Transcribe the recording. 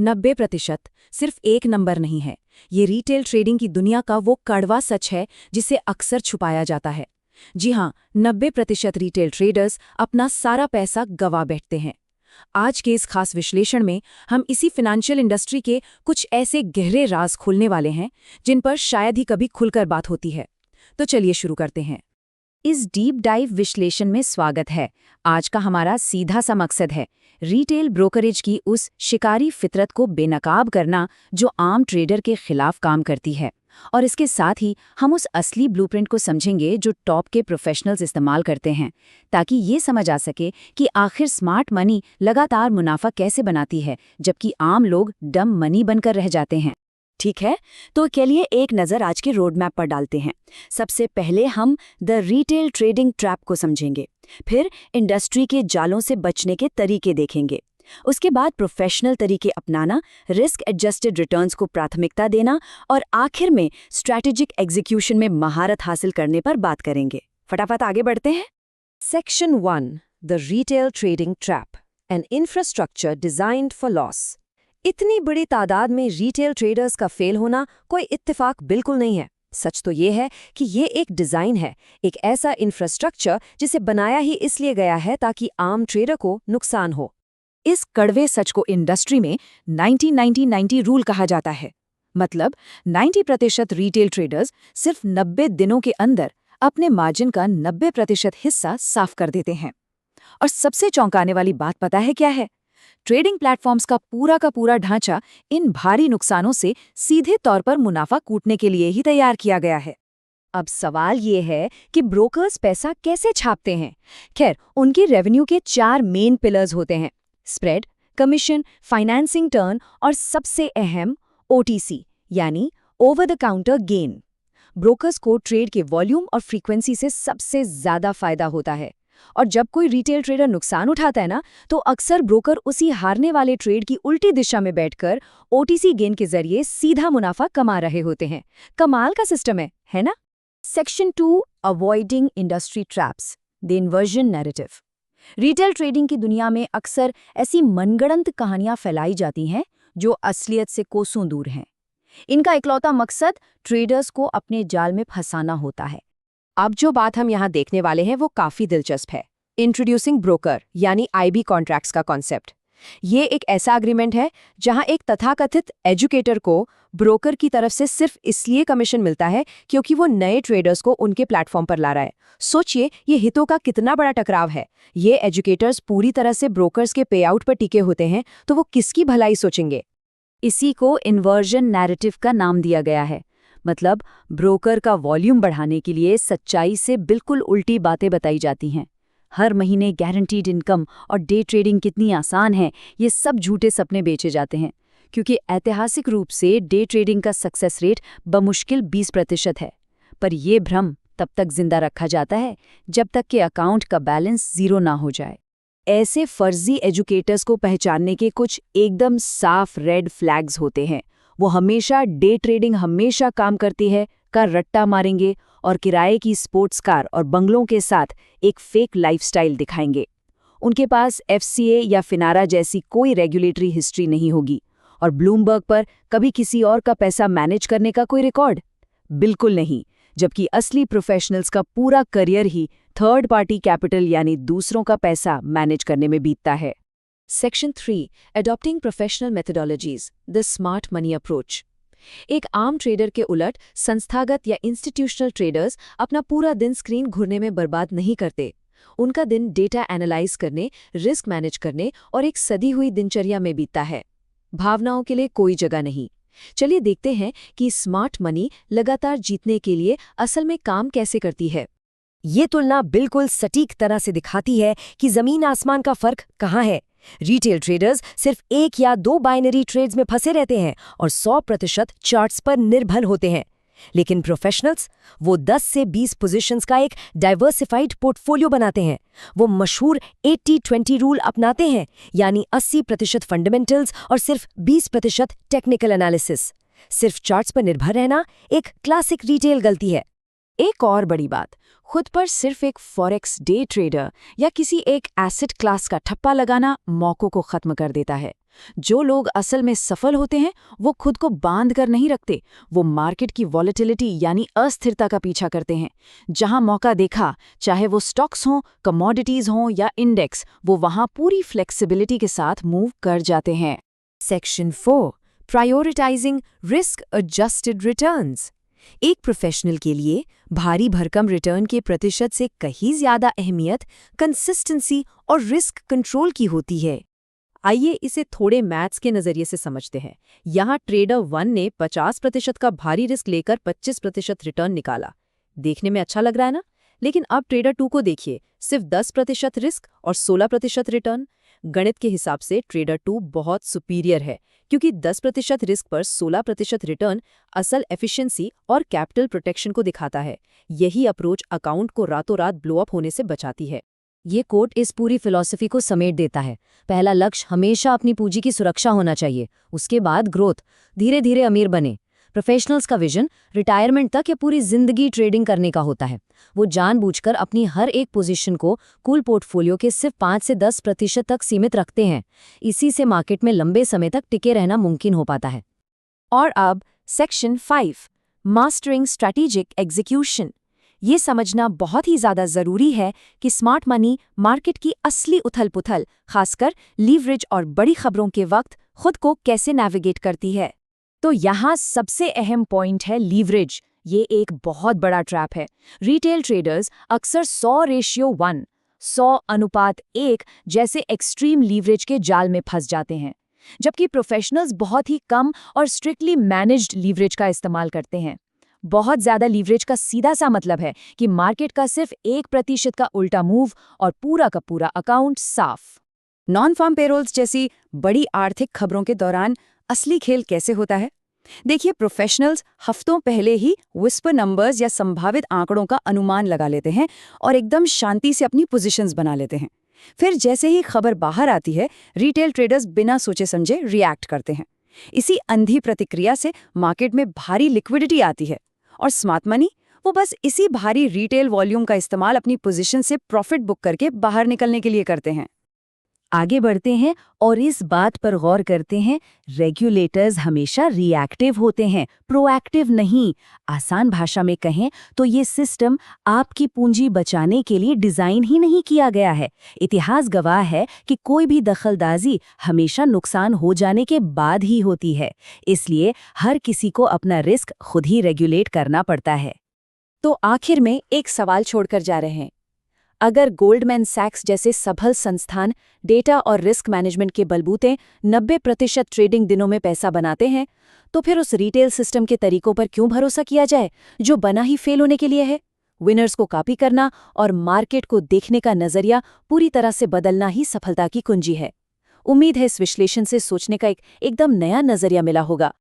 90% सिर्फ एक नंबर नहीं है। ये रिटेल ट्रेडिंग की दुनिया का वो कड़वा सच है जिसे अक्सर छुपाया जाता है। जी हाँ, 90% रिटेल ट्रेडर्स अपना सारा पैसा गंवा बैठते हैं। आज के इस खास विश्लेषण में हम इसी फाइनेंशियल इंडस्ट्री के कुछ ऐसे गहरे राज खोलने वाले हैं जिन पर शायद ही कभी खुलकर बात होती है। तो चलिए शुरू करते हैं। इस डीप डाइव विश्लेषण में स्वागत है। आज का हमारा सीधा सा मकसद है रिटेल ब्रोकरेज की उस शिकारी फितरत को बेनकाब करना जो आम ट्रेडर के खिलाफ काम करती है, और इसके साथ ही हम उस असली ब्लूप्रिंट को समझेंगे जो टॉप के प्रोफेशनल्स इस्तेमाल करते हैं, ताकि ये समझ आ सके कि आखिर स्मार्ट मनी लगातार मुनाफा कैसे बनाती है जबकि आम लोग डम मनी बनकर रह जाते हैं। ठीक है, तो चलिए एक नज़र आज के रोड मैप पर डालते हैं। सबसे पहले हम द रिटेल ट्रेडिंग ट्रैप को समझेंगे, फिर इंडस्ट्री के जालों से बचने के तरीके देखेंगे, उसके बाद प्रोफेशनल तरीके अपनाना, रिस्क एडजस्टेड रिटर्न्स को प्राथमिकता देना और आखिर में स्ट्रैटेजिक एग्जीक्यूशन में महारत हासिल करने पर बात करेंगे। फटाफट आगे बढ़ते हैं। Section 1, the retail trading trap, N infrastructure designed for loss. इतनी बड़ी तादाद में रिटेल ट्रेडर्स का फेल होना कोई इत्तेफाक बिल्कुल नहीं है। सच तो ये है कि ये एक डिज़ाइन है, एक ऐसा इंफ्रास्ट्रक्चर जिसे बनाया ही इसलिए गया है ताकि आम ट्रेडर को नुकसान हो। इस कड़वे सच को इंडस्ट्री में 90-90-90 रूल कहा जाता है। मतलब 90% रिटेल ट्रेडर्स सिर्फ 90 दिनों के अंदर अपने मार्जिन का 90% हिस्सा साफ कर देते हैं। और सबसे चौंकाने वाली बात पता है क्या है? ट्रेडिंग प्लेटफॉर्म्स का पूरा ढांचा इन भारी नुकसानों से सीधे तौर पर मुनाफा कूटने के लिए ही तैयार किया गया है। अब सवाल ये है कि ब्रोकर्स पैसा कैसे छापते हैं? खैर, उनकी रेवेन्यू के 4 मेन पिलर्स होते हैं: स्प्रेड, कमीशन, फाइनेंसिंग टर्न और सबसे अहम ओटीसी यानी over the counter gain. Brokers को ट्रेड के वॉल्यूम और फ्रीक्वेंसी से सबसे ज्यादा फायदा होता है, और जब कोई रिटेल ट्रेडर नुकसान उठाता है ना, तो अक्सर ब्रोकर उसी हारने वाले ट्रेड की उल्टी दिशा में बैठकर ओटीसी गेन के जरिए सीधा मुनाफा कमा रहे होते हैं। कमाल का सिस्टम है ना? Section 2, avoiding industry traps, the inversion narrative. Retail trading की दुनिया में अक्सर ऐसी मनगढ़ंत कहानियां फैलाई जाती हैं जो असलियत से कोसों दूर हैं। इनका इकलौता मकसद ट्रेडर्स को अपने जाल में फंसाना होता है। अब जो बात हम यहाँ देखने वाले हैं वो काफी दिलचस्प है। इंट्रोड्यूसिंग ब्रोकर यानी आईबी कॉन्ट्रैक्ट्स का कॉन्सेप्ट। ये एक ऐसा एग्रीमेंट है जहां एक तथाकथित एजुकेटर को ब्रोकर की तरफ से सिर्फ इसलिए कमीशन मिलता है क्योंकि वो नए ट्रेडर्स को उनके प्लेटफॉर्म पर ला रहा है। सोचिए, ये हितों का कितना बड़ा टकराव है। ये एजुकेटर्स पूरी तरह से ब्रोकर्स के पे आउट पर टिके होते हैं, तो वो किसकी भलाई सोचेंगे? इसी को इन्वर्जन नैरेटिव का नाम दिया गया है। मतलब ब्रोकर का वॉल्यूम बढ़ाने के लिए सच्चाई से बिल्कुल उल्टी बातें बताई जाती हैं। हर महीने गारंटीड इनकम और डे ट्रेडिंग कितनी आसान है, ये सब झूठे सपने बेचे जाते हैं, क्योंकि ऐतिहासिक रूप से डे ट्रेडिंग का सक्सेस रेट बमुश्किल 20% है। पर यह भ्रम तब तक जिंदा रखा जाता है जब तक कि अकाउंट का बैलेंस 0 ना हो जाए। ऐसे फर्जी एजुकेटर्स को पहचानने के कुछ एकदम साफ रेड फ्लैग्स होते हैं। वो हमेशा डे ट्रेडिंग हमेशा काम करती है का रट्टा मारेंगे और किराए की स्पोर्ट्स कार और बंगलों के साथ एक फेक लाइफस्टाइल दिखाएंगे। उनके पास एफसीए या फिनारा जैसी कोई रेगुलेटरी हिस्ट्री नहीं होगी, और ब्लूमबर्ग पर कभी किसी और का पैसा मैनेज करने का कोई रिकॉर्ड बिल्कुल नहीं, जबकि असली प्रोफेशनल्स का पूरा करियर ही थर्ड पार्टी कैपिटल यानी दूसरों का पैसा मैनेज करने में बीतता है। Section 3, adopting professional methodologies, the smart money approach. एक आम ट्रेडर के उलट संस्थागत या इंस्टीट्यूशनल ट्रेडर्स अपना पूरा दिन स्क्रीन घूरने में बर्बाद नहीं करते। उनका दिन डेटा एनालाइज करने, रिस्क मैनेज करने और एक सदी हुई दिनचर्या में बीतता है। भावनाओं के लिए कोई जगह नहीं। चलिए देखते हैं कि स्मार्ट मनी लगातार जीतने के लिए असल में काम कैसे करती है। ये तुलना बिल्कुल सटीक तरह से दिखाती है कि जमीन आसमान का फर्क कहाँ है। रिटेल ट्रेडर्स सिर्फ 1 या 2 बाइनरी ट्रेड्स में फंसे रहते हैं और 100% चार्ट्स पर निर्भर होते हैं। लेकिन प्रोफेशनल्स, वो 10 से 20 पोजीशंस का एक डाइवर्सिफाइड पोर्टफोलियो बनाते हैं। वो मशहूर 80-20 रूल अपनाते हैं, यानी 80% फंडामेंटल्स और सिर्फ 20% टेक्निकल एनालिसिस। सिर्फ चार्ट्स पर निर्भर रहना एक क्लासिक रिटेल गलती है। एक और बड़ी बात, खुद पर सिर्फ एक फॉरेक्स डे ट्रेडर या किसी एक एसेट क्लास का ठप्पा लगाना मौकों को खत्म कर देता है। जो लोग असल में सफल होते हैं वो खुद को बांध कर नहीं रखते, वो मार्केट की वॉलेटिलिटी यानी अस्थिरता का पीछा करते हैं। जहां मौका देखा, चाहे वो स्टॉक्स हों, कमोडिटीज हों या इंडेक्स, वो वहां पूरी फ्लेक्सिबिलिटी के साथ मूव कर जाते हैं। Section 4, prioritising risk adjusted returns. एक प्रोफेशनल के लिए भारी भरकम रिटर्न के प्रतिशत से कहीं ज्यादा अहमियत कंसिस्टेंसी और रिस्क कंट्रोल की होती है। आइए इसे थोड़े मैथ्स के नजरिए से समझते हैं। यहाँ ट्रेडर 1 ने 50% का भारी रिस्क लेकर 25% रिटर्न निकाला। देखने में अच्छा लग रहा है ना? लेकिन अब ट्रेडर 2 को देखिए, सिर्फ 10% रिस्क और 16% रिटर्न। गणित के हिसाब से ट्रेडर 2 बहुत सुपीरियर है, क्योंकि 10% रिस्क पर 16% रिटर्न असल एफिशिएंसी और कैपिटल प्रोटेक्शन को दिखाता है। यही अप्रोच अकाउंट को रातों रात ब्लो अप होने से बचाती है। ये कोट इस पूरी फिलॉसफी को समेट देता है। पहला लक्ष्य हमेशा अपनी पूंजी की सुरक्षा होना चाहिए, उसके बाद ग्रोथ, धीरे धीरे अमीर बने। प्रोफेशनल्स का विजन रिटायरमेंट तक या पूरी जिंदगी ट्रेडिंग करने का होता है। वो जानबूझकर अपनी हर एक पोजीशन को कूल पोर्टफोलियो के सिर्फ 5 से 10% तक सीमित रखते हैं। इसी से मार्केट में लंबे समय तक टिके रहना मुमकिन हो पाता है। और अब सेक्शन 5, मास्टरिंग स्ट्रैटेजिक एग्जीक्यूशन। ये समझना बहुत ही ज्यादा जरूरी है कि स्मार्ट मनी मार्केट की असली उथल-पुथल, खासकर लीवरेज और बड़ी खबरों के वक्त, खुद को कैसे नेविगेट करती है। तो यहाँ सबसे अहम पॉइंट है लीवरेज। ये एक बहुत बड़ा ट्रैप है। रिटेल ट्रेडर्स अक्सर 100:1 100:1 जैसे एक्सट्रीम लीवरेज के जाल में फंस जाते हैं, जबकि प्रोफेशनल्स बहुत ही कम और स्ट्रिक्टली मैनेज्ड लीवरेज का इस्तेमाल करते हैं। बहुत ज्यादा लीवरेज का सीधा सा मतलब है कि मार्केट का सिर्फ 1% का उल्टा मूव और पूरा का पूरा अकाउंट साफ। नॉन फार्म पेरोल्स जैसी बड़ी आर्थिक खबरों के दौरान असली खेल कैसे होता है? देखिए, प्रोफेशनल्स हफ्तों पहले ही विस्पर नंबर्स या संभावित आंकड़ों का अनुमान लगा लेते हैं और एकदम शांति से अपनी पोजीशंस बना लेते हैं। फिर जैसे ही खबर बाहर आती है, रिटेल ट्रेडर्स बिना सोचे समझे रिएक्ट करते हैं। इसी अंधी प्रतिक्रिया से मार्केट में भारी लिक्विडिटी आती है और स्मार्ट मनी वो बस इसी भारी रिटेल वॉल्यूम का इस्तेमाल अपनी पोजीशन से प्रॉफिट बुक करके बाहर निकलने के लिए करते हैं। आगे बढ़ते हैं और इस बात पर गौर करते हैं, रेगुलेटर्स हमेशा रिएक्टिव होते हैं, प्रोएक्टिव नहीं। आसान भाषा में कहें तो ये सिस्टम आपकी पूंजी बचाने के लिए डिजाइन ही नहीं किया गया है। इतिहास गवाह है कि कोई भी दखलंदाजी हमेशा नुकसान हो जाने के बाद ही होती है। इसलिए हर किसी को अपना रिस्क खुद ही रेगुलेट करना पड़ता है। तो आखिर में एक सवाल छोड़कर जा रहे हैं। अगर गोल्डमैन सैक्स जैसे सफल संस्थान डेटा और रिस्क मैनेजमेंट के बलबूते 90% ट्रेडिंग दिनों में पैसा बनाते हैं, तो फिर उस रिटेल सिस्टम के तरीकों पर क्यों भरोसा किया जाए जो बना ही फेल होने के लिए है? विनर्स को कॉपी करना और मार्केट को देखने का नजरिया पूरी तरह से बदलना ही सफलता की कुंजी है। उम्मीद है इस विश्लेषण से सोचने का एकदम नया नजरिया मिला होगा।